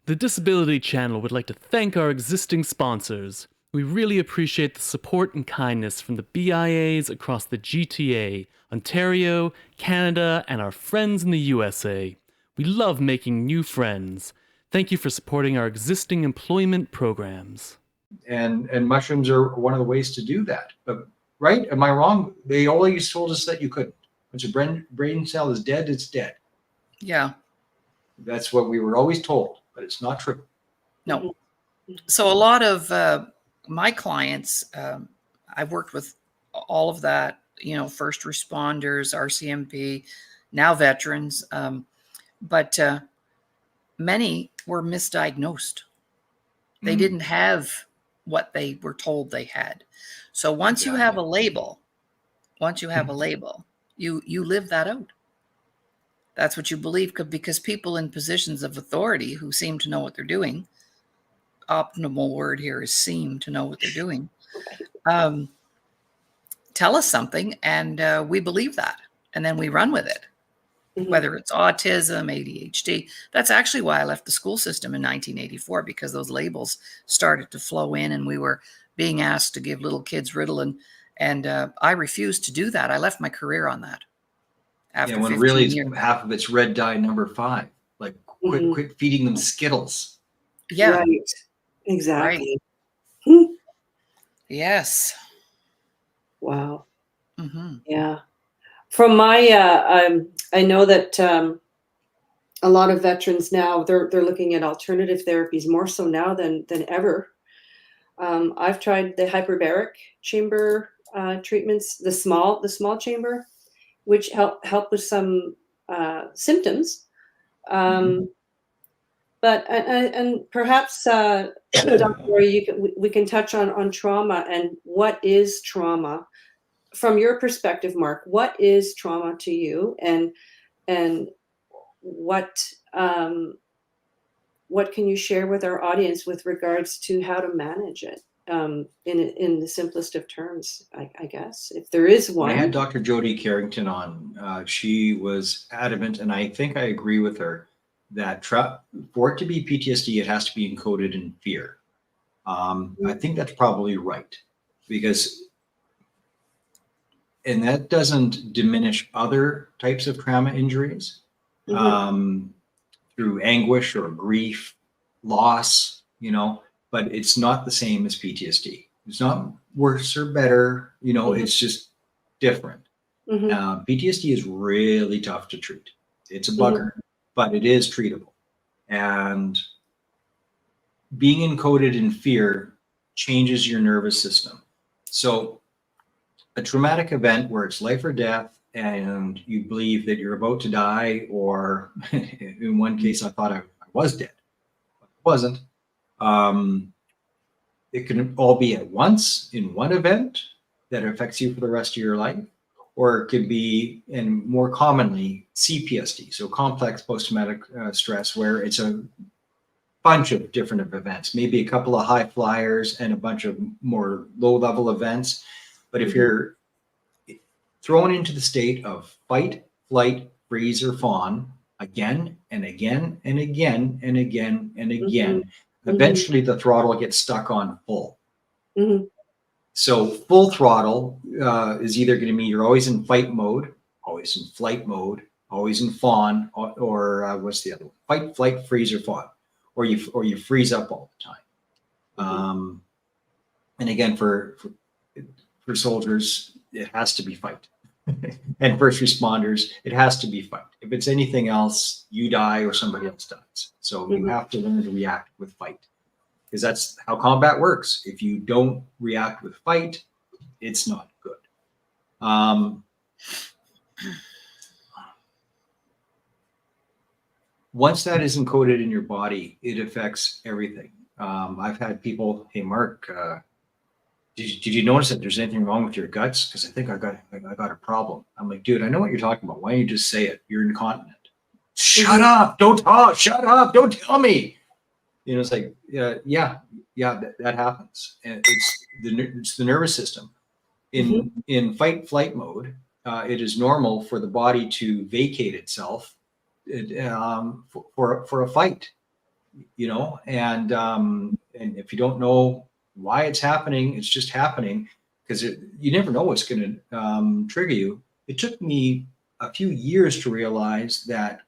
The Disability Channel would like to thank our existing sponsors. We really appreciate the support and kindness from the BIAs across the GTA, Ontario, Canada, and our friends in the USA. We love making new friends. Thank you for supporting our existing employment programs. And mushrooms are one of the ways to do that. But right? Am I wrong? They always told us that you couldn't. Once your brain cell is dead, it's dead. Yeah. That's what we were always told, but it's not true. No. So a lot of my clients, I've worked with all of that, first responders, RCMP, now veterans, but many were misdiagnosed. They didn't have what they were told they had. So once you have a label, you live that out. That's what you believe, because people in positions of authority who seem to know what they're doing, optimal word here is seem to know what they're doing, tell us something, and we believe that, and then we run with it. Whether it's autism, ADHD. That's actually why I left the school system in 1984, because those labels started to flow in and we were being asked to give little kids Ritalin, and I refused to do that. I left my career on that. After when 15 really years. half of it's red dye number 5. Like quit feeding them Skittles. Yeah. Right. Exactly. Right. Yes. Wow. Hmm. Yeah. From my, I know that a lot of veterans now they're looking at alternative therapies more so now than ever. I've tried the hyperbaric chamber treatments, the small chamber, which help with some symptoms. Mhm. But and perhaps Dr. Laurie, we can touch on trauma and what is trauma from your perspective, Mark. What is trauma to you, and um, what can you share with our audience with regards to how to manage it in the simplest of terms, I guess, if there is When I had one. Dr. Jody Carrington on, she was adamant, and I think I agree with her, that for it to be PTSD, it has to be encoded in fear. I think that's probably right, because, and that doesn't diminish other types of trauma injuries Mhm, through anguish or grief, loss, but it's not the same as PTSD. It's not worse or better, mhm, it's just different. mhm, PTSD is really tough to treat. It's a mhm, bugger, but it is treatable. And being encoded in fear changes your nervous system. So, a traumatic event where it's life or death, and you believe that you're about to die, or in one case, I thought I was dead, but I wasn't. Um, it can all be at once in one event that affects you for the rest of your life, or it could be, and more commonly, CPSD, so complex post-traumatic stress, where it's a bunch of different events, maybe a couple of high flyers and a bunch of more low-level events. But if mhm, you're thrown into the state of fight, flight, freeze, or fawn again and again and again and again and mhm, again, mhm, eventually the throttle gets stuck on full. mhm, So full throttle is either going to mean you're always in fight mode, always in flight mode, always in fawn, or what's the other one? Fight, flight, freeze, or fawn, or you freeze up all the time. mhm, And again, for soldiers, it has to be fight. And first responders, it has to be fight. If it's anything else, you die or somebody else dies. So you mhm. have to learn to react with fight, because that's how combat works. If you don't react with fight, it's not good. Um, Once that is encoded in your body, it affects everything. I've had people, hey, Mark, did you notice that there's anything wrong with your guts? Because I think I got a problem. I'm like, dude, I know what you're talking about. Why don't you just say it? You're incontinent. Shut Mhm, up! Don't talk. Shut up! Don't tell me. It's like, yeah, that happens, and it's the nervous system. mhm, In fight flight mode, it is normal for the body to vacate itself for a fight, and if you don't know why it's happening, it's just happening, because you never know what's going to trigger you. It took me a few years to realize that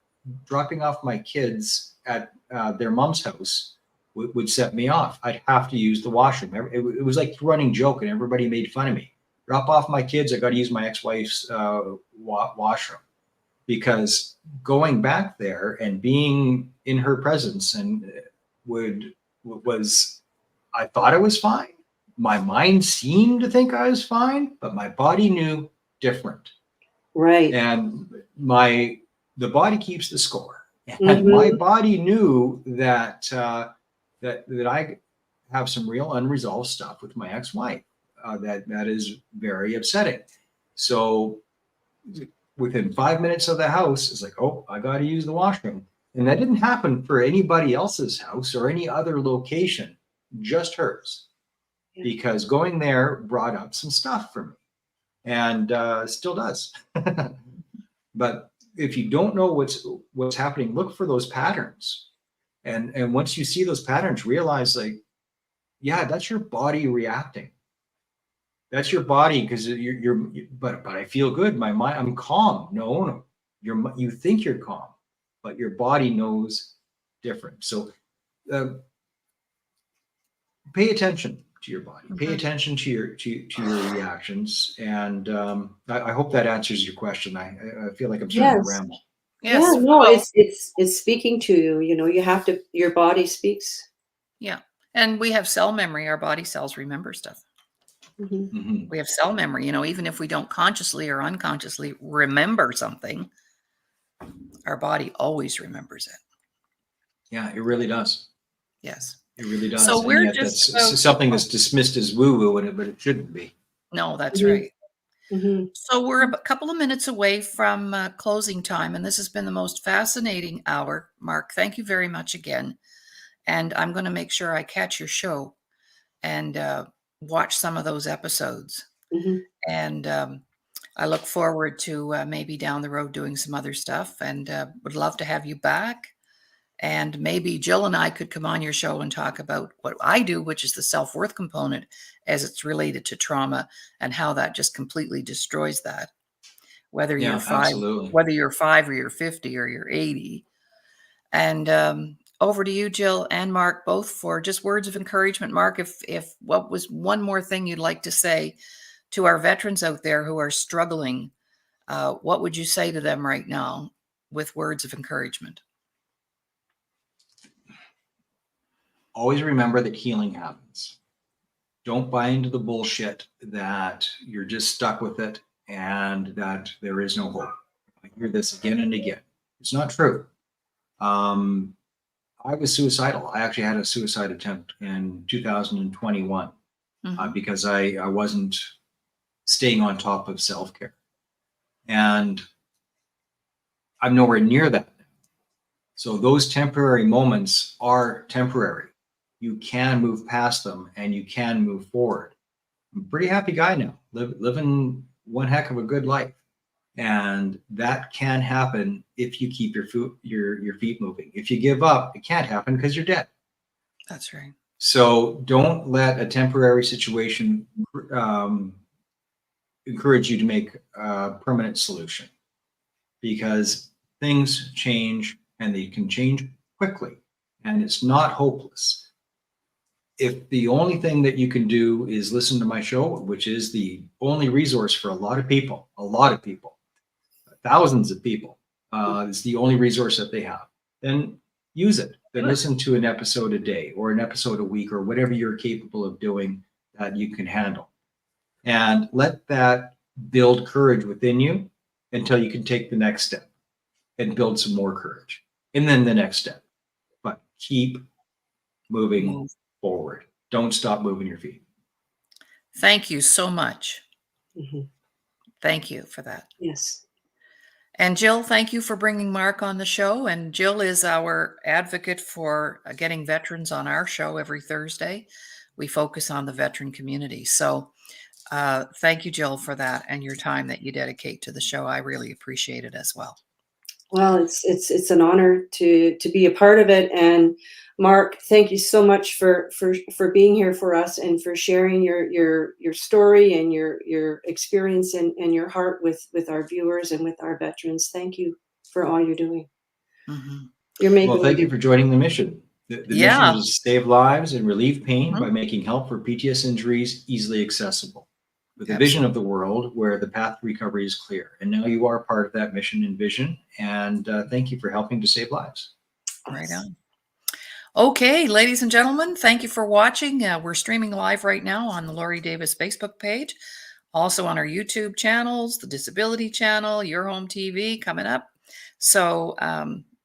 dropping off my kids at their mom's house would set me off. I'd have to use the washroom. It was like a running joke, and everybody made fun of me. Drop off my kids, I got to use my ex-wife's washroom, because going back there and being in her presence and was I thought I was fine. My mind seemed to think I was fine, but my body knew different. right. And the body keeps the score. And my Mhm, body knew that that I have some real unresolved stuff with my ex-wife. That is very upsetting. So within 5 minutes of the house, it's like, oh, I got to use the washroom. And that didn't happen for anybody else's house or any other location, just hers, yeah. because going there brought up some stuff for me, and still does. But if you don't know what's happening, look for those patterns. And once you see those patterns, realize, like, yeah, that's your body reacting. That's your body, because but I feel good. My mind, I'm calm. No, you think you're calm, but your body knows different. So uh, pay attention to your body. Pay Mhm. attention to your reactions, and I hope that answers your question. I feel like I'm starting to Yes. ramble. Yeah, Yes. no, Well, it's speaking to you, you have to, your body speaks. yeah. And we have cell memory. Our body cells remember stuff. Mhm. Hmm. We have cell memory. Even if we don't consciously or unconsciously remember something, our body always remembers it. Yeah, it really does. Yes. It really So does, and we're yet just that's about something that's dismissed as woo-woo, but it shouldn't be. No, that's Mhm. right. Mhm. So we're a couple of minutes away from closing time, and this has been the most fascinating hour. Mark, thank you very much again. And I'm going to make sure I catch your show and watch some of those episodes. Mhm. And I look forward to maybe down the road doing some other stuff, and would love to have you back. And maybe Jill and I could come on your show and talk about what I do, which is the self-worth component as it's related to trauma and how that just completely destroys that. Whether you're Yeah, five, absolutely. whether you're 5 or you're 50 or you're 80. And over to you, Jill and Mark, both for just words of encouragement. Mark, if what was one more thing you'd like to say to our veterans out there who are struggling, what would you say to them right now with words of encouragement? Always remember that healing happens. Don't buy into the bullshit that you're just stuck with it and that there is no hope. I hear this again and again. It's not true. I was suicidal. I actually had a suicide attempt in 2021 Mhm. because I wasn't staying on top of self-care. And I'm nowhere near that. So those temporary moments are temporary. You can move past them and you can move forward. I'm a pretty happy guy now, living one heck of a good life. And that can happen if you keep your feet moving. If you give up, it can't happen because you're dead. That's right. So don't let a temporary situation encourage you to make a permanent solution, because things change and they can change quickly, and it's not hopeless. If the only thing that you can do is listen to my show, which is the only resource for a lot of people, thousands of people, it's the only resource that they have, then use it. Then listen to an episode a day or an episode a week or whatever you're capable of doing that you can handle. And let that build courage within you until you can take the next step and build some more courage. And then the next step. But keep moving Move. forward. Don't stop moving your feet. Thank you so much. Mhm. Thank you for that. Yes. And Jill, thank you for bringing Mark on the show. And Jill is our advocate for getting veterans on our show every Thursday. We focus on the veteran community. So thank you, Jill, for that and your time that you dedicate to the show. I really appreciate it as well. Well, it's an honor to be a part of it. And Mark, thank you so much for being here for us and for sharing your story and your experience and your heart with our viewers and with our veterans. Thank you for all you're doing. Mhm. You're making Well, thank you for joining the mission. The mission Yeah. is to save lives and relieve pain Mhm. by making help for PTS injuries easily accessible, with a vision of the world where the path to recovery is clear. And now you are part of that mission and vision. And thank you for helping to save lives. Right on. Okay, ladies and gentlemen, thank you for watching. We're streaming live right now on the Laurie Davis Facebook page, also on our YouTube channels, the Disability Channel, Your Home TV coming up. So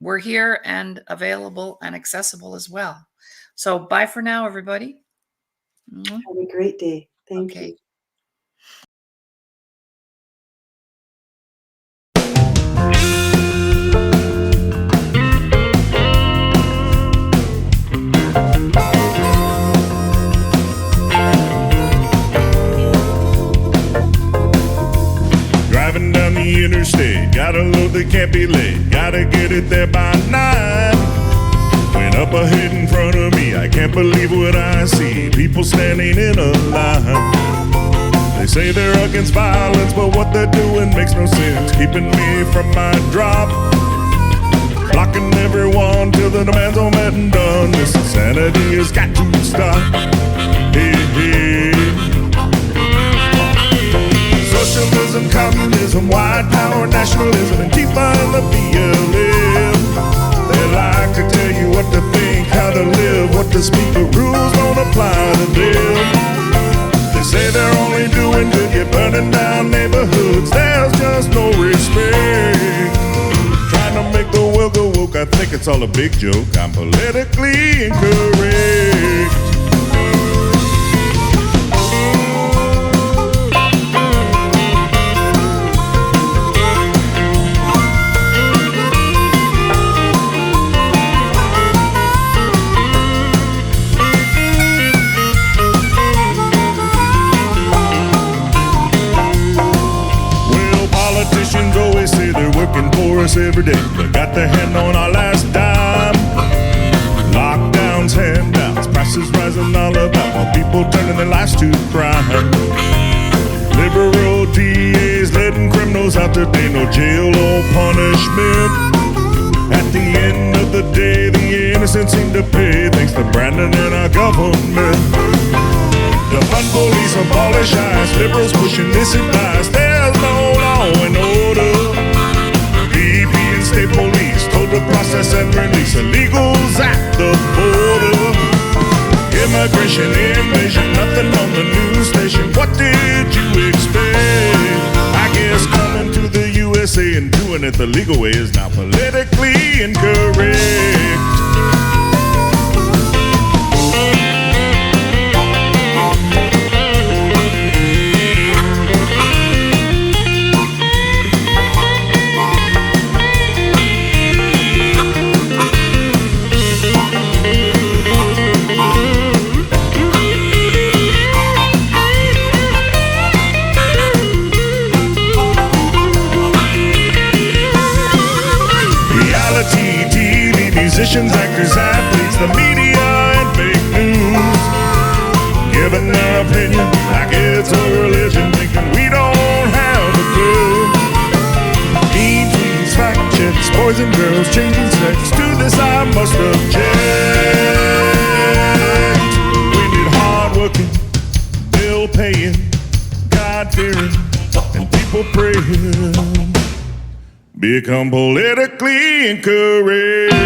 we're here and available and accessible as well. So bye for now, everybody. Mwah. Have a great day. Thank Okay. you. Driving down the interstate, got a load that can't be late, gotta get it there by 9. Went up ahead in front of me, I can't believe what I see, people standing in a line. They say they're against violence, but what they're doing makes no sense, keeping me from my drop. Blocking everyone till the demands are met and done. This insanity has got to stop. Hey, hey. communism, white power, nationalism, and Antifa and the BLM. They like to tell you what to think, how to live, what to speak, but rules don't apply to them. They say they're only doing good, yet burning down neighborhoods. There's just no respect. Trying to make the world go woke, I think it's all a big joke. I'm politically incorrect. Politicians always say they're working for us every day. They got their hand on our last dime. Lockdowns, handouts, prices rising all about, while people turning their lives to crime. Liberal DAs letting criminals out today, no jail or punishment. At the end of the day, the innocent seem to pay, thanks to Brandon and our government. The fun police abolish ICE, liberals pushing this advice. There's no law and order. BP and state police told to process and release illegals at the border. Immigration, invasion, nothing on the news station. What did you expect? I guess coming to the USA and doing it the legal way is now politically incorrect. Musicians, actors, athletes, the media, and fake news, giving their opinion like it's a religion, thinking we don't have a clue. Mean tweets, fact checks, boys and girls changing sex. To this I must object. We need hard-working, bill-paying, God-fearing, and people praying. Become politically incorrect.